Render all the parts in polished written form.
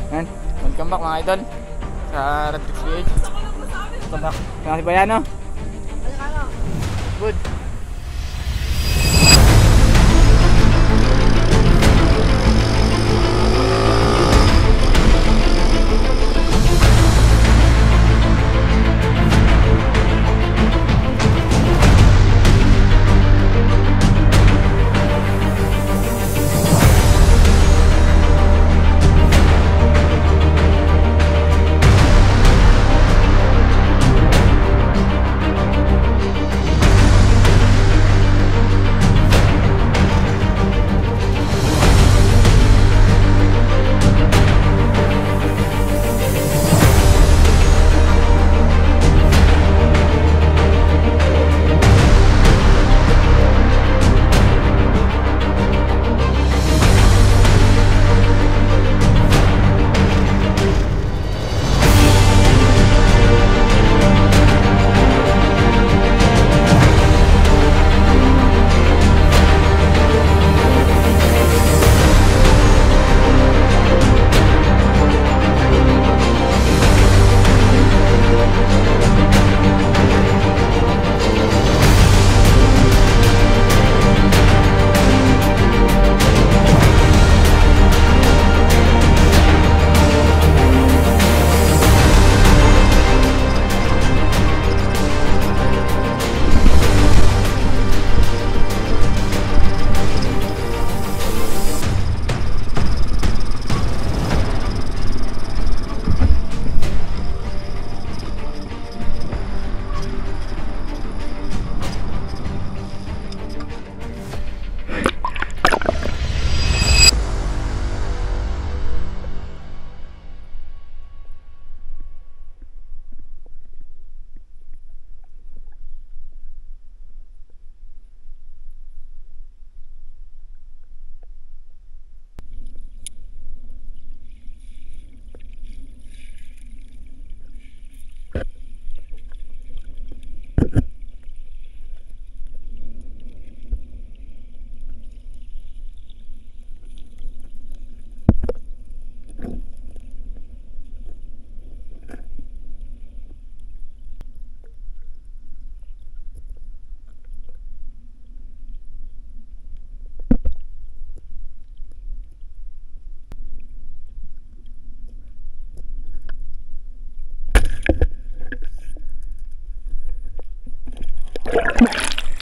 Yan, welcome back mga idol sa Radtrix PH. Welcome back. Kaya si Bayano. Good.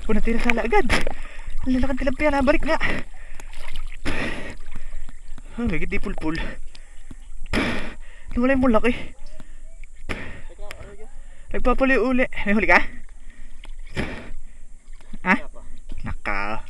Puna tira sala agad. Lalakad tilapia na, balik na. Oh, lagi di pulpul. Nawala yung laki. Nagpapuli uli. May huli ka? Ha? Naka.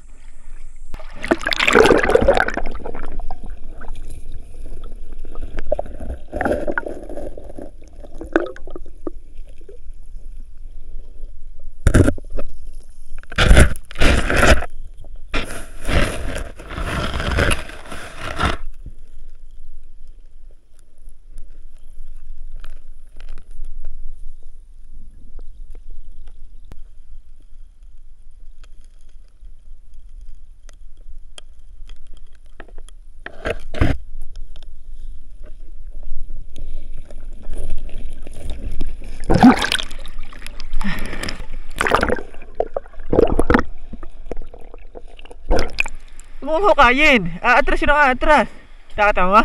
Huwag mo kayin. Atras yun ang atras. Nakata mo ba?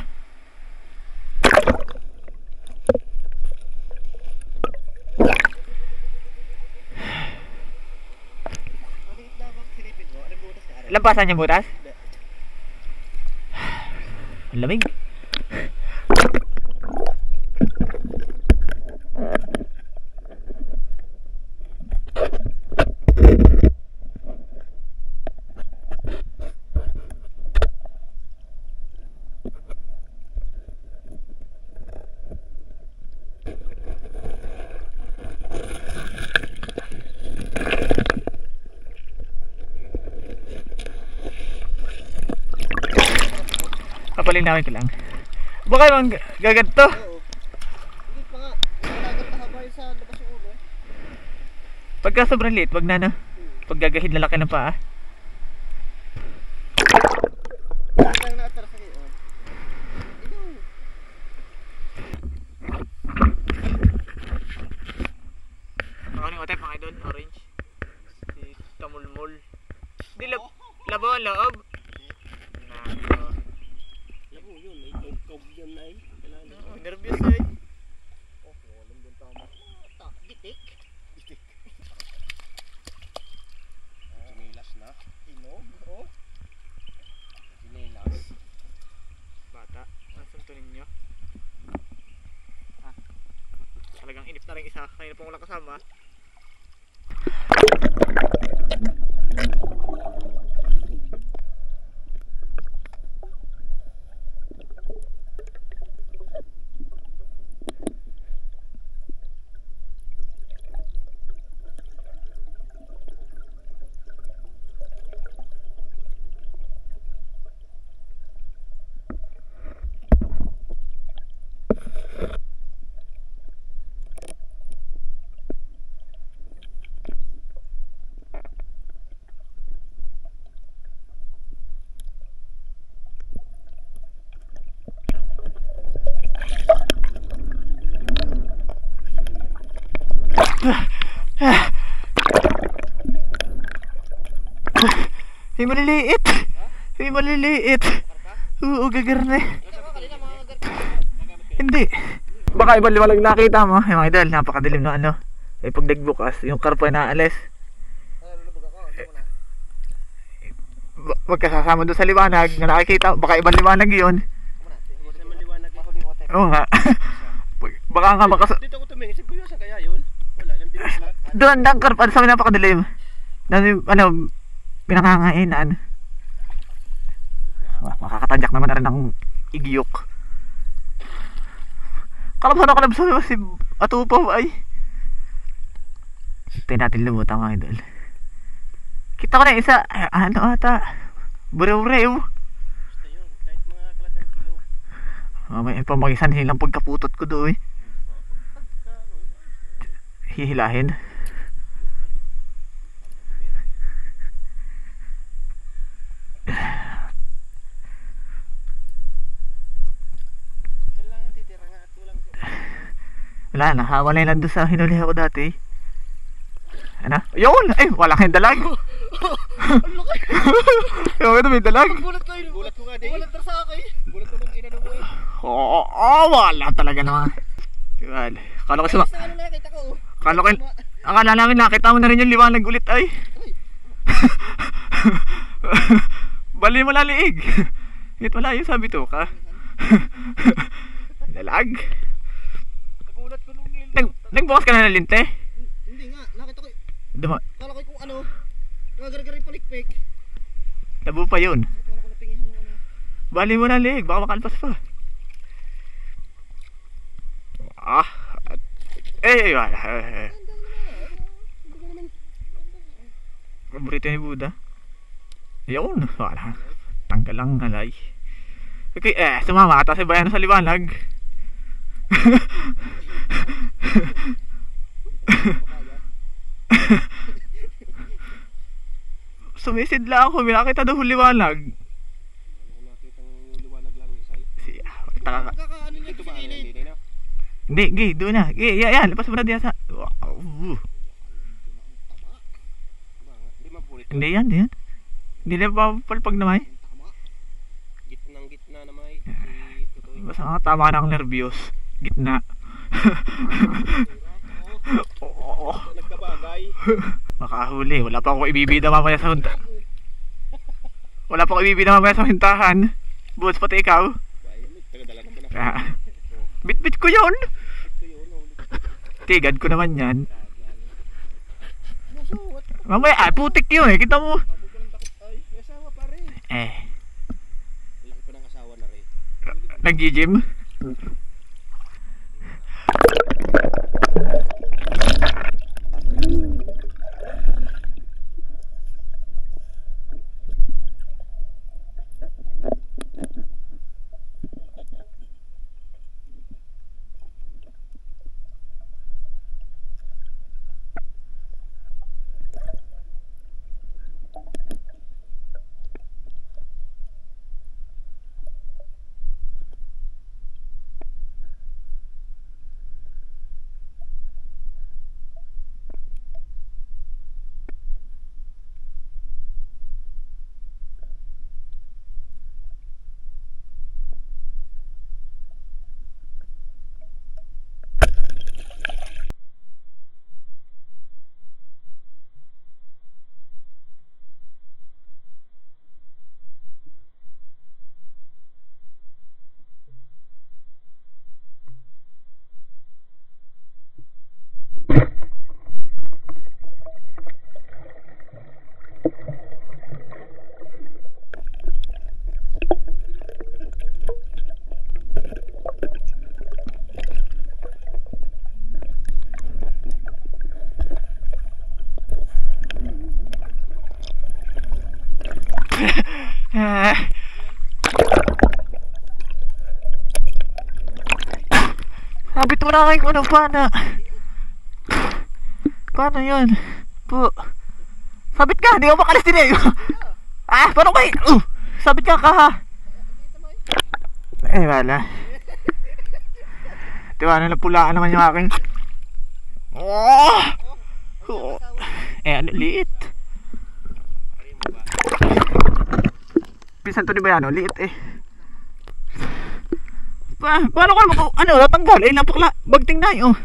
Lampasan niya butas? Ang lamig. Papalinawin ko lang. Baka yung gaganto. Hindi pa nga. Nalagat na habay sa labas yung ulo. Pagka sobrang liit, wag na no. Pag gagahid na laki ng paa. Parang na-atras ngayon. ang loob. Nako. Alam mo yun, may tog-tog yan na eh. Nervous eh. Oh, walang din tama. Gitik. Gitik. Chinilas na. Hinog, oh. Chinilas. Bata, nasan to ninyo? Ha? Talagang inip na rin isa. Kanina po walang kasama. May maliliit. May maliliit. Oo, gagarne. Hindi. Baka ibang liwalag nakita mo. Yung mga idol, napakadilim na ano. Eh pag nagbukas, yung karpa na naalis. Magkasasama doon sa liwanag na nakikita. Baka ibang liwanag yun. Oo nga. Baka nga makas... Dito ako tumingin, siguryosa kaya yun? Wala, nandito sila. Doon, ang karpa, sa amin napakadilim. Ano, pinakangainan. Makakatadyak naman na rin ng igyok. Kalabsan mo si Atupaw ay. Hintayin natin lumutang mga idol. Kita ko na isa. Ano ata? Burew-rew. Basta yun, kahit mga kalatang kilo. May pamagisan hilang pagkaputot ko doon. Hihilahin. Kailangan titira nga at walang... Wala na, hawalay lang doon sa hinuli ako dati. Ano? Yun! Ay, wala kayong dalag. Ang laki! Yung ito may dalag. Gulat ko yun. Gulat ko nga din. Gulat sa akin. Gulat ko nung inano mo eh. Oo, wala talaga naman. Diba? Kala ko sa... Sa ano nakita ko. Kala ko... Akala namin nakita mo na rin yung liwanag ulit ay. Bali mo laliig. Hit malayo sabi to ka. Dalag. Nagulat ko nung Nagbukas ka na ng linte? Hindi nga, nakita ko. Kala ko kung ano. Nagagaragari palikpik. Labo pa yun. Wala ko napingihan ng ano. Bali mo na liig, baka makalpas pa. Wala. Paborito ni Buddha. Yun, wala. Tanggal lang nalay. Okay, sumama ata si Bayan sa liwanag. Sumisid lang ako, may nakita doon liwanag. Nakita ng liwanag lang isa. Siya, magtaka ka. Kakaano niya ito ba? Hindi, doon na. Yan, lepas mo na diyan sa... Hindi yan. Hindi na papalpag na may. Gitna na may. Si Tutoy. Basta nga tama na akong nervyos. Gitna. Oo. Nagkabagay. Makahuli. Wala pa akong ibibida mamaya sa hunta. Wala pa akong ibibida mamaya sa hintahan. Boots, pati ikaw. Tagadala naman ako. Bit-bit ko yun. Tigad ko naman yan. Mamaya, putik yun eh. Kita mo. Ay, may asawa pa rin. Laki pa ng asawa na rin. Nag-gym. Sabit mo na kayo ng pana. Paano yun? Po. Sabit ka, hindi ka makalis din eh. Paano kayo? Sabit ka ha. Wala. Diba, napulaan naman yung aking. Ano, liit. Pinsan to ni Bayano, liit eh. Paano ko natanggal? Napakla, bagting na yun.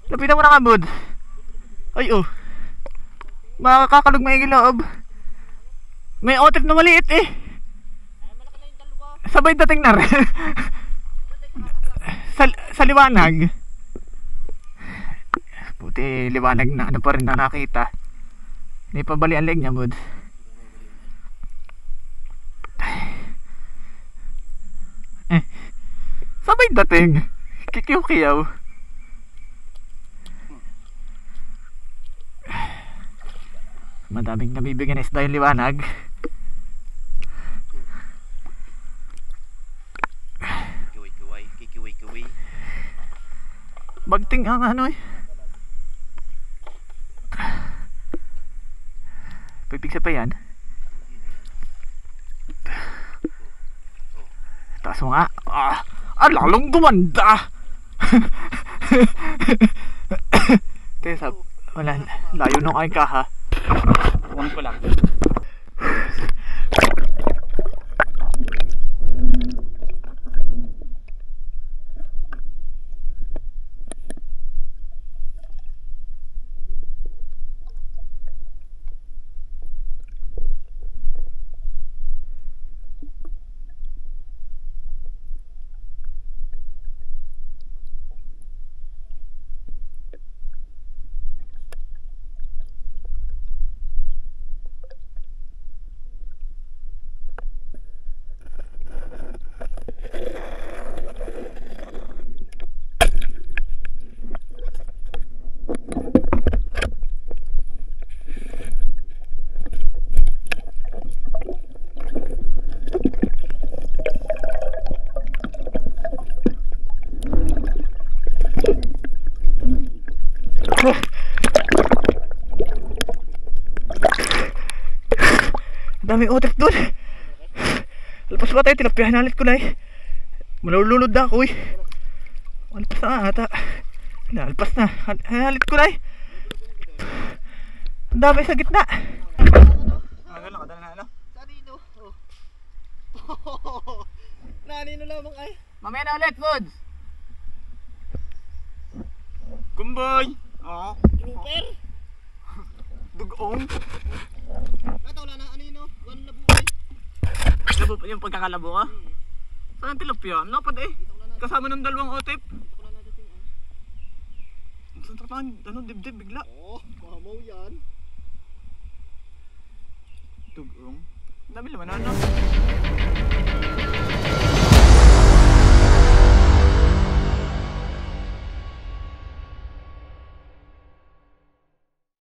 Lapitan mo na nga, bud. Ay, makakakalog may loob. May otip na maliit eh. Sabay dating na rin. sa liwanag. Buti liwanag na ano pa rin na nakita. Hindi pa bali ang leg niya, bud. Sabay dating. Kikiyaw-kiyaw. Madaming nabibigyan na isda yung liwanag. Kikiway. Bagting ang ano eh. Pipigsa pa yan. Taas mo nga. Lalong gumanda. Tesa, wala. Layo nung aking kaha. Huwag ko lang. Daming utek doon. Alpas pa tayo, tinapihan nalit ko na eh. Malulunod na ako eh. Alpas na ata. Alpas na. Halit ko na eh. Ang dami sa gitna. Ano lang, kadala na ano? Sa dito. Nanino lamang ay. Mamaya na ulit, Woods. Kumbay. Grouper. Dugong. Ito wala na anino. One na buhay. Labo pa yung pagkakalabo ka? Saan ang tilapia? Napad eh. Kasama ng dalawang otip. Saan tapan? Ano, dibdib bigla. Mamaw yan. Dugong. Dami naman ano.